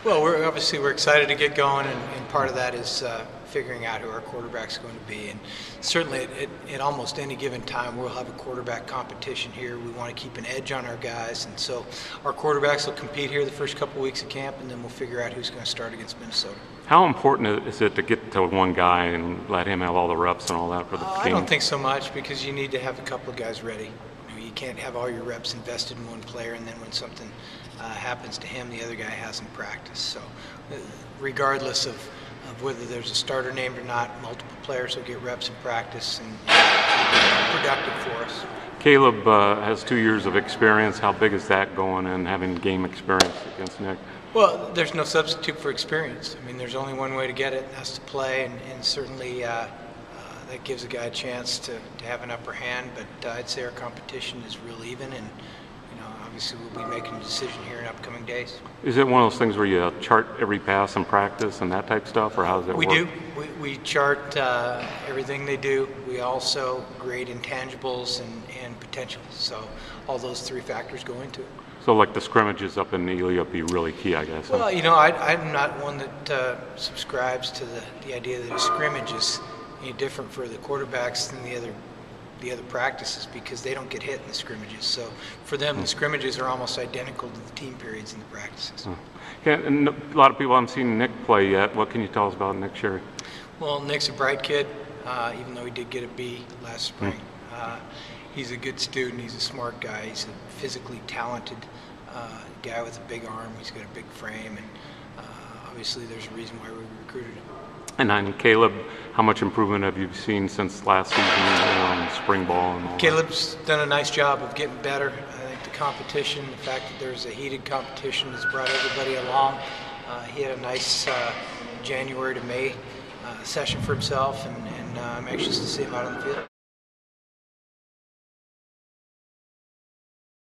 Well, we're excited to get going, and part of that is figuring out who our quarterback's going to be. And certainly, at almost any given time, we'll have a quarterback competition here. We want to keep an edge on our guys, and so our quarterbacks will compete here the first couple weeks of camp, and then we'll figure out who's going to start against Minnesota. How important is it to get to one guy and let him have all the reps and all that for the game? I don't think so much, because you need to have a couple of guys ready. You can't have all your reps invested in one player, and then when something happens to him, the other guy hasn't practiced. So regardless of whether there's a starter named or not, multiple players will get reps in practice and productive for us. Caleb has 2 years of experience. How big is that going and having game experience against Nick? Well, there's no substitute for experience. I mean, there's only one way to get it, and that's to play, and certainly that gives a guy a chance to have an upper hand. But I'd say our competition is real even, and obviously we'll be making a decision here in upcoming days. Is it one of those things where you chart every pass in practice and that type of stuff, or how does it work? We do. We chart everything they do. We also grade intangibles and potential. So all those three factors go into it. So like the scrimmages up in Ely would be really key, I guess. Well, I'm not one that subscribes to the idea that a scrimmage is any different for the quarterbacks than the other practices, because they don't get hit in the scrimmages. So for them, the scrimmages are almost identical to the team periods in the practices. Okay, and a lot of people haven't seen Nick play yet. What can you tell us about Nick Sherry? Well, Nick's a bright kid, even though he did get a B last spring. He's a good student. He's a smart guy. He's a physically talented guy with a big arm. He's got a big frame, and obviously there's a reason why we recruited him. And then Caleb, how much improvement have you seen since last season on spring ball and all Caleb's done a nice job of getting better. I think the competition, the fact that there's a heated competition, has brought everybody along. He had a nice January to May session for himself, and I'm anxious to see him out on the field.